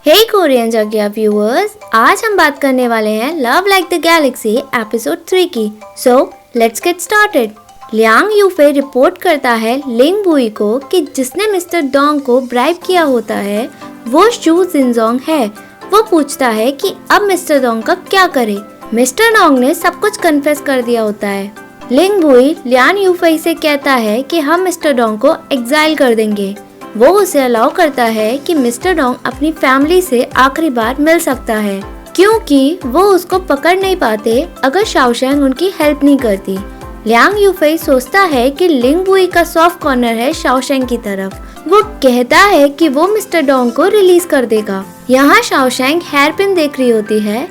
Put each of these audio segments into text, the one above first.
हे Korean जगह viewers, आज हम बात करने वाले हैं love like the galaxy episode 3 की। So let's get started. Liang Yufei report करता है लिंग बुई को कि जिसने मिस्टर डोंग को ब्राइब किया होता है वो शू जिनजोंग है। वो पूछता है कि अब मिस्टर डोंग का क्या करे। मिस्टर डोंग ने सब कुछ कन्फेस कर दिया होता है। लिंग बुई लियांग यूफे से कहता है कि हम मिस्टर डोंग को एग्जाइल कर देंगे। वो उसे अलाउ करता है कि मिस्टर डोंग अपनी फैमिली से आखिरी बार मिल सकता है, क्योंकि वो उसको पकड़ नहीं पाते अगर शाओशेंग उनकी हेल्प नहीं करती। लियांग यूफे सोचता है कि लिंग बुई का सॉफ्ट कॉर्नर है शाओशेंग की तरफ। वो कहता है कि वो मिस्टर डोंग को रिलीज कर देगा। यहाँ शाओशेंग हेयर पिन देख रही होती है।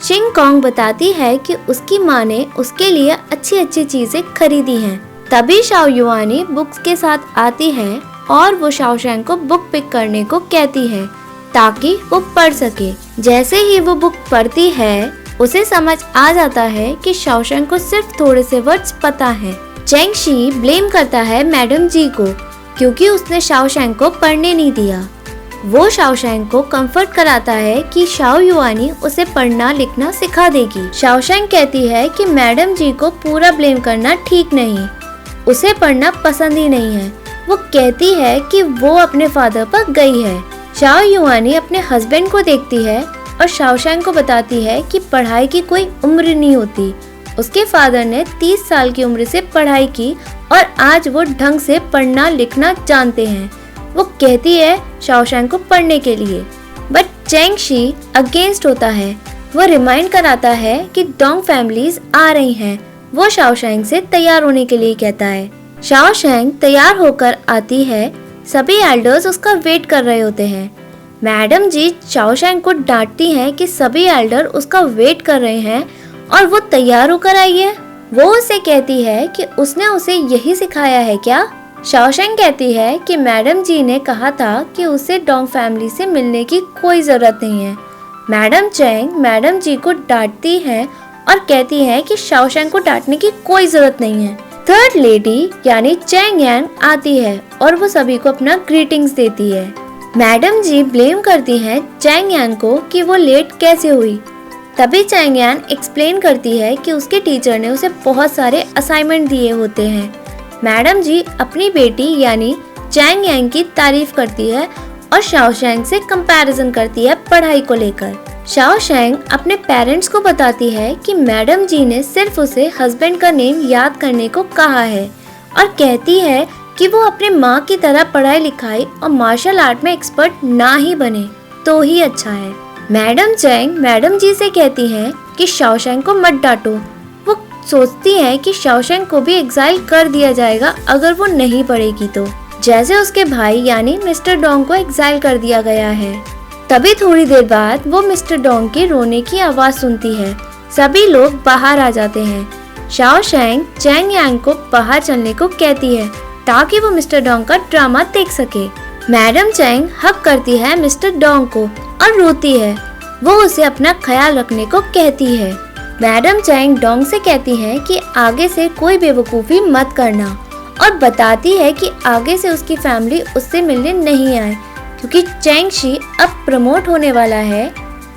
चिंग कॉन्ग बताती है कि उसकी माँ ने उसके लिए अच्छी अच्छी चीजें खरीदी हैं। तभी शाओ युआनी बुक्स के साथ आती है और वो शाओशेंग को बुक पिक करने को कहती है ताकि वो पढ़ सके। जैसे ही वो बुक पढ़ती है उसे समझ आ जाता है कि शाओशेंग को सिर्फ थोड़े से वर्ड्स पता हैं। चेंग शी ब्लेम करता है मैडम जी को क्योंकि उसने शाओशेंग को पढ़ने नहीं दिया। वो शाओशेंग को कंफर्ट कराता है कि शाओ युआनी उसे पढ़ना लिखना सिखा देगी। शाओशेंग कहती है कि मैडम जी को पूरा ब्लेम करना ठीक नहीं, उसे पढ़ना पसंद ही नहीं है। वो कहती है कि वो अपने फादर पर गई है। शाओ युआनी अपने हस्बैंड को देखती है और शाओशेंग को बताती है कि पढ़ाई की कोई उम्र नहीं होती। उसके फादर ने 30 साल की उम्र से पढ़ाई की और आज वो ढंग से पढ़ना लिखना जानते हैं। वो कहती है शाओशेंग को पढ़ने के लिए, बट चेंग शी अगेंस्ट होता है। वो रिमाइंड कराता है कि डोंग फैमिलीज आ रही हैं। वो शाओशेंग से तैयार होने के लिए कहता है। शाओशेंग तैयार होकर आती है। सभी एल्डर्स उसका वेट कर रहे होते हैं। मैडम जी शाओशेंग को डांटती हैं कि सभी एल्डर उसका वेट कर रहे हैं और वो तैयार होकर आई है। वो उसे कहती है कि उसने उसे यही सिखाया है क्या। शाओशेंग कहती है कि मैडम जी ने कहा था कि उसे डोंग फैमिली से मिलने की कोई जरूरत नहीं है। मैडम चेंग मैडम जी को डांटती है और कहती है कि शाओशेंग को डांटने की कोई जरूरत नहीं है। थर्ड लेडी यानी चेंग यांग आती है और वो सभी को अपना ग्रीटिंग्स देती है। मैडम जी ब्लेम करती हैं चेंग यांग को कि वो लेट कैसे हुई। तभी चेंग यांग एक्सप्लेन करती है कि उसके टीचर ने उसे बहुत सारे असाइनमेंट दिए होते हैं। मैडम जी अपनी बेटी यानी चेंग यांग की तारीफ करती है और शाओशेंग से कंपैरिजन करती है पढ़ाई को लेकर। शाओशेंग अपने पेरेंट्स को बताती है कि मैडम जी ने सिर्फ उसे हस्बैंड का नेम याद करने को कहा है और कहती है कि वो अपने माँ की तरह पढ़ाई लिखाई और मार्शल आर्ट में एक्सपर्ट ना ही बने तो ही अच्छा है। मैडम चेंग मैडम जी से कहती हैं कि शाओशेंग को मत डांटो। वो सोचती हैं कि शाओशेंग को भी एग्जाइल कर दिया जाएगा अगर वो नहीं पढ़ेगी तो, जैसे उसके भाई यानी मिस्टर डोंग को एग्जाइल कर दिया गया है। तभी थोड़ी देर बाद वो मिस्टर डोंग के रोने की आवाज सुनती है। सभी लोग बाहर आ जाते हैं। शाओशेंग चेंग यांग को बाहर चलने को कहती है ताकि वो मिस्टर डोंग का ड्रामा देख सके। मैडम चेंग हक करती है मिस्टर डोंग को और रोती है। वो उसे अपना ख्याल रखने को कहती है। मैडम चेंग डोंग से कहती है कि आगे से कोई बेवकूफ़ी मत करना और बताती है कि आगे से उसकी फैमिली उससे मिलने नहीं आए क्योंकि चेंग शी अब प्रमोट होने वाला है।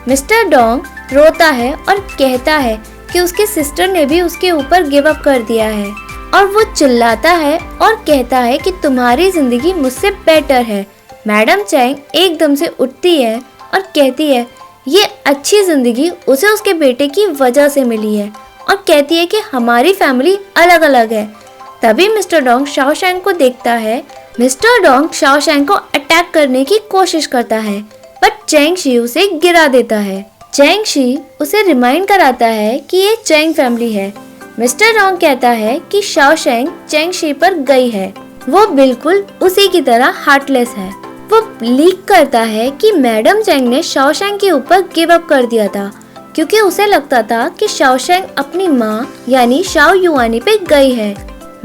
मिस्टर डोंग रोता है और कहता है कि उसके सिस्टर ने भी उसके ऊपर गिव अप कर दिया है और वो चिल्लाता है और कहता है कि तुम्हारी जिंदगी मुझसे बेटर है। मैडम चेंग एकदम से उठती है और कहती है ये अच्छी जिंदगी उसे उसके बेटे की वजह से मिली है और कहती है कि हमारी फैमिली अलग अलग है। तभी मिस्टर डोंग शाओशेंग को देखता है। मिस्टर डोंग शाओशेंग को अटैक करने की कोशिश करता है बट चेंग शी उसे गिरा देता है। चेंग शी उसे रिमाइंड कराता है कि ये चेंग फैमिली है। मिस्टर डोंग कहता है कि शाओशेंग चेंग शी पर गई है। वो बिल्कुल उसी की तरह हार्टलेस है। वो लीक करता है कि मैडम चेंग ने शाओशेंग के ऊपर गिव अप कर दिया था क्योंकि उसे लगता था कि शाओशेंग अपनी माँ यानी शाओ युआनी पे गई है।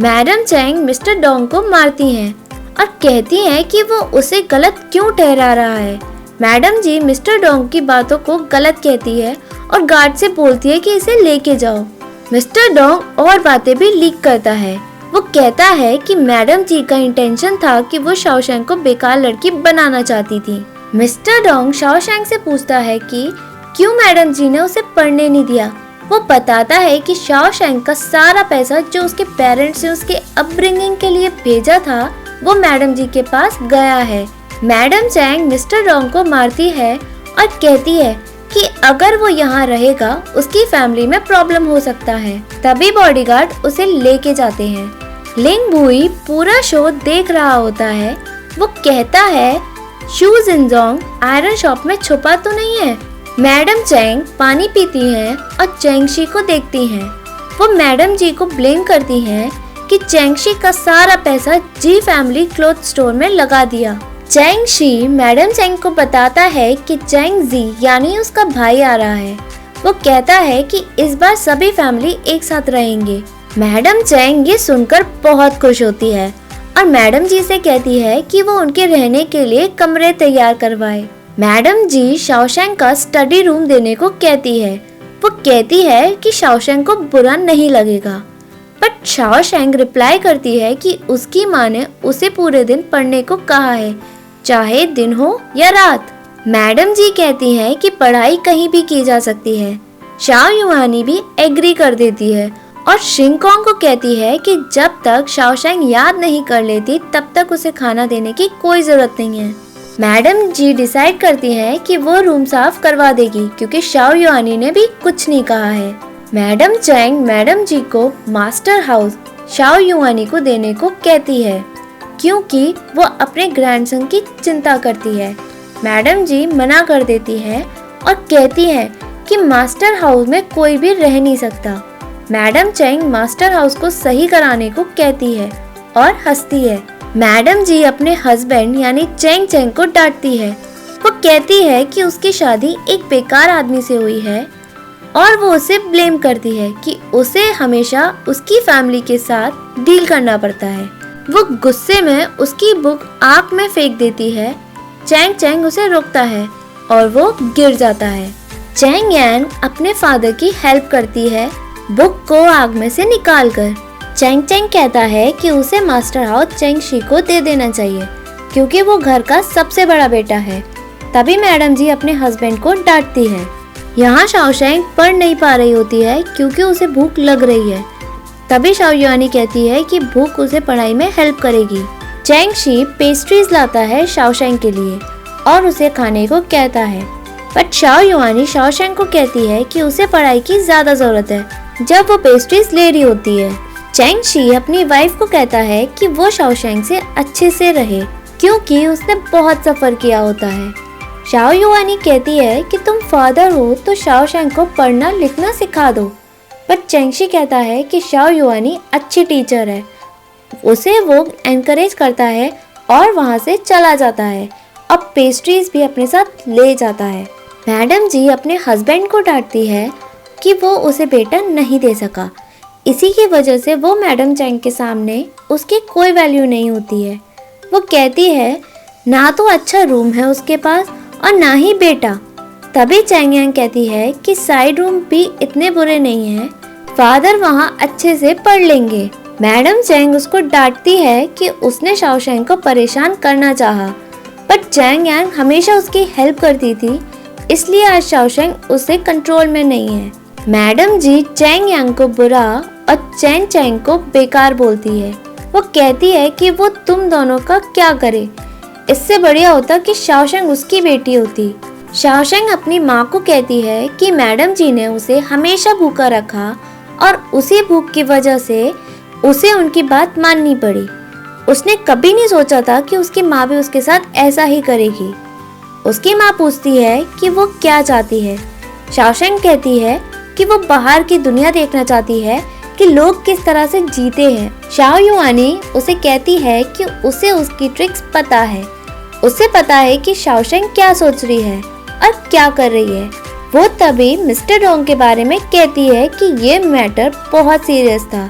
मैडम चेंग मिस्टर डोंग को मारती हैं और कहती हैं कि वो उसे गलत क्यों ठहरा रहा है। मैडम जी मिस्टर डोंग की बातों को गलत कहती है और गार्ड से बोलती है कि इसे लेके जाओ। मिस्टर डोंग और बातें भी लीक करता है। वो कहता है कि मैडम जी का इंटेंशन था कि वो शाओशेंग को बेकार लड़की बनाना चाहती थी। मिस्टर डोंग शाओशैंग से पूछता है कि क्यों मैडम जी ने उसे पढ़ने नहीं दिया। वो बताता है कि शाओशैंग का सारा पैसा जो उसके पेरेंट्स ने उसके अपब्रिंगिंग के लिए भेजा था वो मैडम जी के पास गया है। मैडम चैंग मिस्टर डोंग को मारती है और कहती है कि अगर वो यहाँ रहेगा उसकी फैमिली में प्रॉब्लम हो सकता है। तभी बॉडीगार्ड उसे लेके जाते हैं। लिंग बुई पूरा शो देख रहा होता है। वो कहता है शू जिनजोंग आयरन शॉप में छुपा तो नहीं है। मैडम चैंग पानी पीती हैं और चैंगशी को देखती हैं। वो मैडम जी को ब्लेम करती हैं कि चैंगशी का सारा पैसा जी फैमिली क्लॉथ स्टोर में लगा दिया। चैंगशी मैडम चैंग को बताता है कि चैंग जी यानी उसका भाई आ रहा है। वो कहता है कि इस बार सभी फैमिली एक साथ रहेंगे। मैडम चैंग ये सुनकर बहुत खुश होती है और मैडम जी से कहती है कि वो उनके रहने के लिए कमरे तैयार करवाए। मैडम जी शाओशैंग का स्टडी रूम देने को कहती है। वो कहती है कि शाओशैंग को बुरा नहीं लगेगा, बट शाओशैंग रिप्लाई करती है कि उसकी माँ ने उसे पूरे दिन पढ़ने को कहा है, चाहे दिन हो या रात। मैडम जी कहती है कि पढ़ाई कहीं भी की जा सकती है। शाओ युआनी भी एग्री कर देती है और शिंगकोंग को कहती है कि जब तक शाओशैंग याद नहीं कर लेती तब तक उसे खाना देने की कोई जरूरत नहीं है। मैडम जी डिसाइड करती है कि वो रूम साफ करवा देगी क्योंकि शाओ युआनी ने भी कुछ नहीं कहा है। मैडम चैंग मैडम जी को मास्टर हाउस शाओ युआनी को देने को कहती है क्योंकि वो अपने ग्रैंडसन की चिंता करती है। मैडम जी मना कर देती है और कहती है कि मास्टर हाउस में कोई भी रह नहीं सकता। मैडम चैंग मास्टर हाउस को सही कराने को कहती है और हंसती है। मैडम जी अपने हस्बैंड यानी चैंग चैंग को डांटती है। वो कहती है कि उसकी शादी एक बेकार आदमी से हुई है और वो उसे ब्लेम करती है कि उसे हमेशा उसकी फैमिली के साथ डील करना पड़ता है। वो गुस्से में उसकी बुक आग में फेंक देती है। चैंग चैंग उसे रोकता है और वो गिर जाता है। चैंग यान अपने फादर की हेल्प करती है बुक को आग में से निकालकर। चैंग चैंग कहता है कि उसे मास्टर हाउस चैंगशी को दे देना चाहिए क्योंकि वो घर का सबसे बड़ा बेटा है। तभी मैडम जी अपने हस्बैंड को डांटती है। यहाँ शाओशैंग पढ़ नहीं पा रही होती है क्योंकि उसे भूख लग रही है। तभी शाओ युआनी कहती है कि भूख उसे पढ़ाई में हेल्प करेगी। चैंगशी पेस्ट्रीज लाता है शाओशैंग के लिए और उसे खाने को कहता है, बट शाओ युआनी शाओशैंग को कहती है कि उसे पढ़ाई की ज्यादा जरूरत है जब वो पेस्ट्रीज ले रही होती है। चैंगशी अपनी वाइफ को कहता है कि वो शाओशैंग से अच्छे से रहे क्योंकि उसने बहुत सफर किया होता है। शाओ युआनी कहती है कि तुम फादर हो तो शाओशैंग को पढ़ना लिखना सिखा दो, बट चैंगशी कहता है कि शाओ युआनी अच्छी टीचर है। उसे वो एनकरेज करता है और वहाँ से चला जाता है। अब पेस्ट्रीज भी अपने साथ ले जाता है। मैडम जी अपने हस्बैंड को डांटती है कि वो उसे बेटा नहीं दे सका। इसी की वजह से वो मैडम चैंग के सामने उसकी कोई वैल्यू नहीं होती है। वो कहती है ना तो अच्छा रूम है उसके पास और ना ही बेटा। तभी चैंग यांग कहती है कि साइड रूम भी इतने बुरे नहीं हैं, फादर वहाँ अच्छे से पढ़ लेंगे। मैडम चैंग उसको डांटती है कि उसने शाओशैंग को परेशान करना चाहा, पर चैंग यांग हमेशा उसकी हेल्प करती थी, इसलिए आज शाओशैंग उसे कंट्रोल में नहीं है। मैडम जी चैंग यांग को बुरा और चैंग चैंग को बेकार बोलती है। वो कहती है कि वो तुम दोनों का क्या करे, इससे बढ़िया होता कि शाओशैंग उसकी बेटी होती। शाओशैंग अपनी माँ को कहती है कि मैडम जी ने उसे हमेशा भूखा रखा और उसी भूख की वजह से उसे उनकी बात माननी पड़ी। उसने कभी नहीं सोचा था कि उसकी माँ भी उसके साथ ऐसा ही करेगी। उसकी माँ पूछती है कि वो क्या चाहती है। शाओशैंग कहती है कि वो बाहर की दुनिया देखना चाहती है कि लोग किस तरह से जीते हैं। शाओ युआनी उसे कहती है कि उसे उसकी ट्रिक्स पता है। उसे पता है कि शाओशैंग क्या सोच रही है और क्या कर रही है। वो तभी मिस्टर डोंग के बारे में कहती है कि ये मैटर बहुत सीरियस था।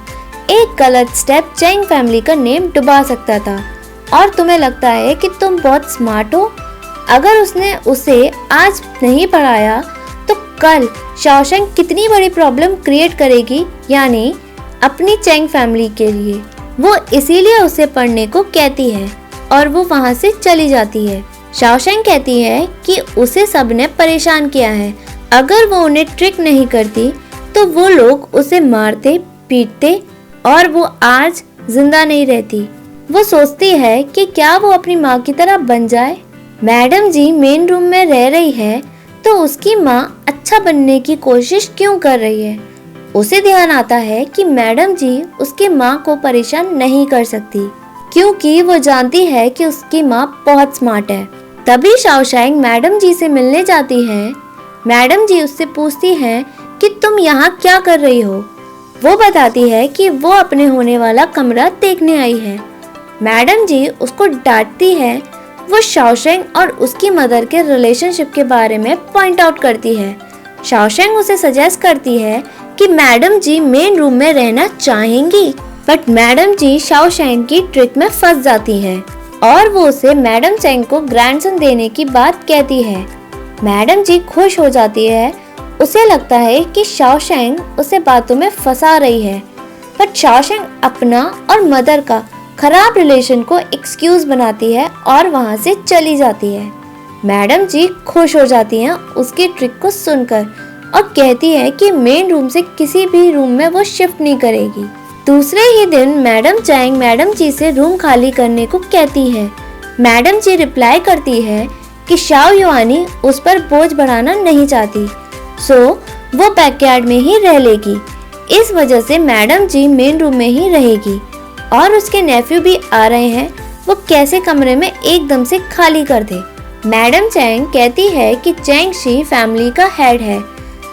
एक गलत स्टेप चैंग फैमिली का नेम डुबा सकता था और तुम्हें लगता है कि तुम बहुत स्मार्ट हो। अगर उसने उसे आज नहीं पढ़ाया तो कल शाओशैंग कितनी बड़ी प्रॉब्लम क्रिएट करेगी, यानी अपनी चैंग फैमिली के लिए। वो इसीलिए उसे पढ़ने को कहती है और वो वहाँ से चली जाती है। शाओशेंग कहती है कि उसे सबने परेशान किया है, अगर वो उन्हें ट्रिक नहीं करती तो वो लोग उसे मारते पीटते और वो आज जिंदा नहीं रहती। वो सोचती है कि क्या वो अपनी माँ की तरह बन जाए। मैडम जी मेन रूम में रह रही है तो उसकी माँ अच्छा बनने की कोशिश क्यों कर रही है। उसे ध्यान आता है कि मैडम जी उसकी माँ को परेशान नहीं कर सकती क्योंकि वो जानती है कि उसकी माँ बहुत स्मार्ट है। तभी शाओशेंग मैडम जी से मिलने जाती है। मैडम जी उससे पूछती हैं कि तुम यहाँ क्या कर रही हो। वो बताती है कि वो अपने होने वाला कमरा देखने आई है। मैडम जी उसको डांटती है। वो शाओशेंग और उसकी मदर के रिलेशनशिप के बारे में पॉइंट आउट करती है। शाओशेंग उसे सजेस्ट करती है कि मैडम जी मेन रूम में रहना चाहेंगी, बट मैडम जी शाओशेंग की ट्रिक में फंस जाती है और वो उसे मैडम चेंग को ग्रैंडसन देने की बात कहती है। मैडम जी खुश हो जाती है। उसे लगता है कि शाओशेंग उसे बातों में फंसा रही है, बट शाओशेंग अपना और मदर का खराब रिलेशन को एक्सक्यूज बनाती है और वहाँ से चली जाती है। मैडम जी खुश हो जाती हैं उसकी ट्रिक को सुनकर और कहती है कि मेन रूम से किसी भी रूम में वो शिफ्ट नहीं करेगी। दूसरे ही दिन मैडम चैंग मैडम जी से रूम खाली करने को कहती है। मैडम जी रिप्लाई करती है कि शाओ युआनी उस पर बोझ बढ़ाना नहीं चाहती, सो वो बैकयार्ड में ही रह लेगी। इस वजह से मैडम जी मेन रूम में ही रहेगी और उसके नेफ्यू भी आ रहे हैं। वो कैसे कमरे में एकदम से खाली कर दे। मैडम चैंग कहती है कि चैंग शी फैमिली का हेड है,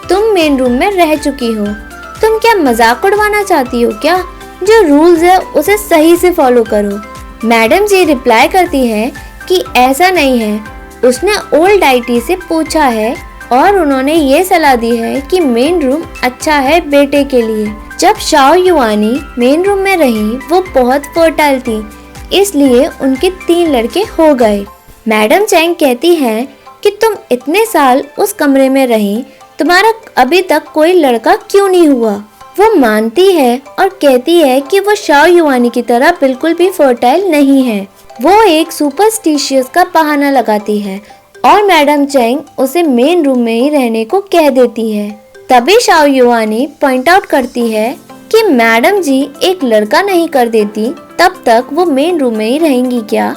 तुम मेन रूम में रह चुकी हो, तुम क्या मजाक उड़वाना चाहती हो क्या? जो रूल्स है उसे सही से फॉलो करो। मैडम जी रिप्लाई करती है कि ऐसा नहीं है, उसने ओल्ड आईटी से पूछा है और उन्होंने ये सलाह दी है कि मेन रूम अच्छा है बेटे के लिए। जब शाओ युआनी मेन रूम में रही वो बहुत फर्टाइल थी, इसलिए उनके 3 लड़के हो गए। मैडम चैंग कहती है कि तुम इतने साल उस कमरे में रही, तुम्हारा अभी तक कोई लड़का क्यों नहीं हुआ? वो मानती है और कहती है कि वो शाओ युआनी की तरह बिल्कुल भी फर्टाइल नहीं है। वो एक सुपरस्टिशियस का बहाना लगाती है और मैडम चैंग उसे मेन रूम में ही रहने को कह देती है। तभी शाओ युआनी पॉइंट आउट करती है कि मैडम जी एक लड़का नहीं कर देती तब तक वो मेन रूम में ही रहेंगी क्या?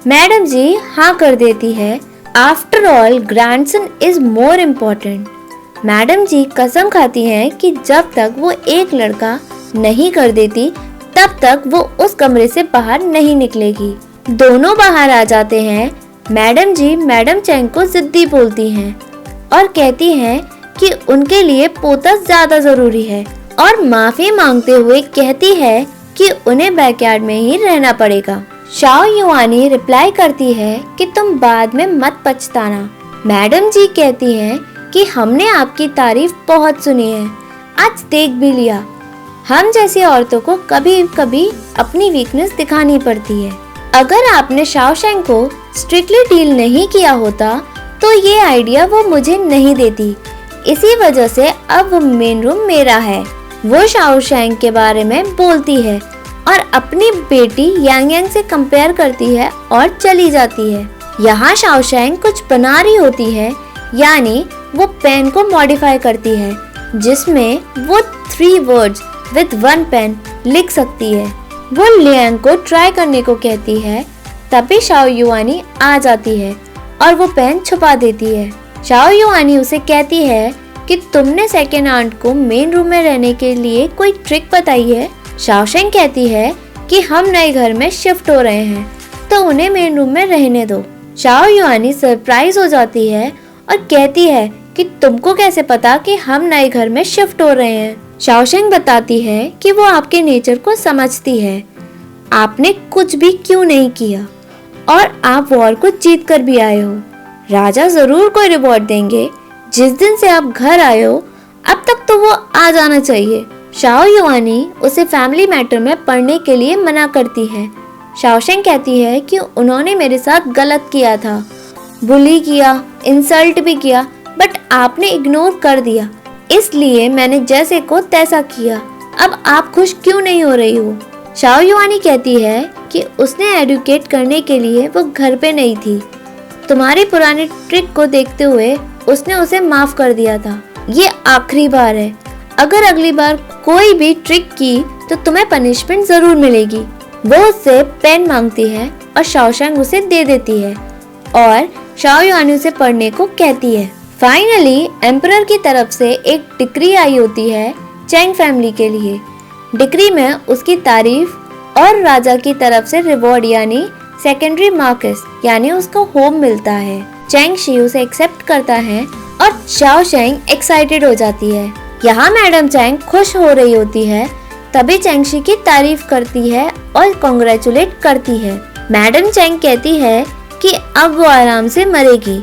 मैडम जी हाँ कर देती है। After all grandson is more important. Madam ji कसम खाती हैं कि जब तक वो एक लड़का नहीं कर देती तब तक वो उस कमरे से बाहर नहीं निकलेगी। दोनों बाहर आ जाते हैं। मैडम जी मैडम चैंग को जिद्दी बोलती हैं और कहती हैं कि उनके लिए पोता ज्यादा जरूरी है और माफी मांगते हुए कहती है कि उन्हें बैकयार्ड में ही रहना पड़ेगा। शाओ युआनी रिप्लाई करती है कि तुम बाद में मत पछताना। मैडम जी कहती हैं कि हमने आपकी तारीफ बहुत सुनी है, आज देख भी लिया। हम जैसी औरतों को कभी कभी अपनी वीकनेस दिखानी पड़ती है। अगर आपने शाओशेंग को स्ट्रिक्टली डील नहीं किया होता तो ये आइडिया वो मुझे नहीं देती। इसी वजह से अब वो मेन रूम मेरा है। वो शाओशेंग के बारे में बोलती है और अपनी बेटी यांग यांग से कंपेयर करती है और चली जाती है। यहाँ शाओशेंग कुछ बना रही होती है, यानी वो पेन को मॉडिफाई करती है जिसमें वो 3 वर्ड्स विद 1 पेन लिख सकती है। वो लियांग को ट्राई करने को कहती है। तभी शाओ युआनी आ जाती है और वो पेन छुपा देती है। शाओ युआनी उसे कहती है कि तुमने सेकेंड आंट को मेन रूम में रहने के लिए कोई ट्रिक बताई है। शाओशेंग कहती है कि हम नए घर में शिफ्ट हो रहे हैं तो उन्हें मेन रूम में रहने दो। शाओ युआनी सरप्राइज हो जाती है और कहती है कि तुमको कैसे पता कि हम नए घर में शिफ्ट हो रहे हैं। शाओशेंग बताती है कि वो आपके नेचर को समझती है, आपने कुछ भी क्यों नहीं किया और आप वॉर को जीत कर भी आए हो। राजा जरूर कोई रिवॉर्ड देंगे। जिस दिन से आप घर आए हो अब तक तो वो आ जाना चाहिए। शाओ युआनी उसे फैमिली मैटर में पढ़ने के लिए मना करती है। शाओशेंग कहती है कि उन्होंने मेरे साथ गलत किया था, बुली किया, इंसल्ट भी किया, बट आपने इग्नोर कर दिया, इसलिए मैंने जैसे को तैसा किया। अब आप खुश क्यों नहीं हो रही हो? शाओ युआनी कहती है कि उसने एडुकेट करने के लिए वो घर पे नहीं थी, तुम्हारी पुरानी ट्रिक को देखते हुए उसने उसे माफ कर दिया था। ये आखिरी बार है, अगर अगली बार कोई भी ट्रिक की तो तुम्हें पनिशमेंट जरूर मिलेगी। वो उससे पेन मांगती है और शाओशैंग उसे दे देती है और शाओयुआन उसे पढ़ने को कहती है। फाइनली एम्परर की तरफ से एक डिक्री आई होती है चैंग फैमिली के लिए। डिक्री में उसकी तारीफ और राजा की तरफ से रिवॉर्ड यानी सेकेंडरी मार्क्स यानी उसको होम मिलता है। चैंग शी उसे एक्सेप्ट करता है और शाओशैंग एक्साइटेड हो जाती है। यहाँ मैडम चैंग खुश हो रही होती है, तभी चैंग शी की तारीफ करती है और कॉन्ग्रेचुलेट करती है। मैडम चैंग कहती है कि अब वो आराम से मरेगी।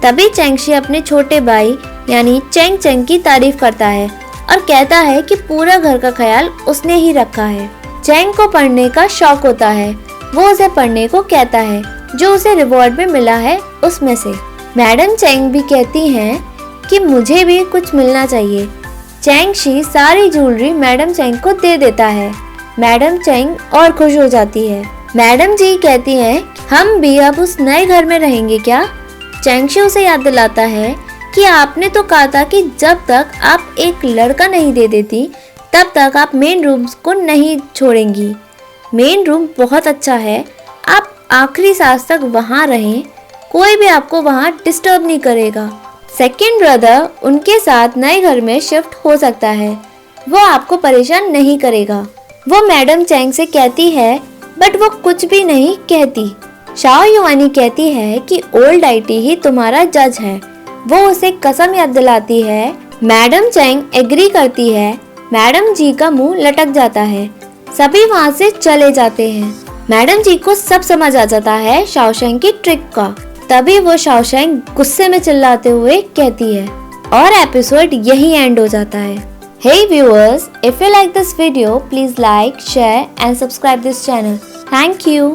तभी चैंग शी अपने छोटे भाई यानी चैंग चैंग की तारीफ करता है और कहता है कि पूरा घर का ख्याल उसने ही रखा है। चैंग को पढ़ने का शौक होता है, वो उसे पढ़ने को कहता है जो उसे रिवॉर्ड में मिला है उसमें से। मैडम चैंग भी कहती हैं कि मुझे भी कुछ मिलना चाहिए। चैंग शी सारी ज्वेलरी मैडम चैंग को दे देता है। मैडम चैंग और खुश हो जाती है। मैडम जी कहती हैं हम भी अब उस नए घर में रहेंगे क्या? चैंग शी उसे याद दिलाता है कि आपने तो कहा था कि जब तक आप एक लड़का नहीं दे देती तब तक आप मेन रूम को नहीं छोड़ेंगी। मेन रूम बहुत अच्छा है, आप आखिरी सांस तक वहाँ रहें, कोई भी आपको वहाँ डिस्टर्ब नहीं करेगा। सेकंड ब्रदर उनके साथ नए घर में शिफ्ट हो सकता है, वो आपको परेशान नहीं करेगा। वो मैडम चैंग से कहती है बट वो कुछ भी नहीं कहती। शाओयुआनी कहती है कि ओल्ड आईटी ही तुम्हारा जज है। वो उसे कसम याद दिलाती है। मैडम चैंग एग्री करती है। मैडम जी का मुंह लटक जाता है। सभी वहाँ से चले जाते हैं। मैडम जी को सब समझ आ जाता है शाओशैंग की ट्रिक का। तभी वो शाओशैंग गुस्से में चिल्लाते हुए कहती है और एपिसोड यही एंड हो जाता है। Hey viewers, if you like this video, please like, share and subscribe this channel. Thank you.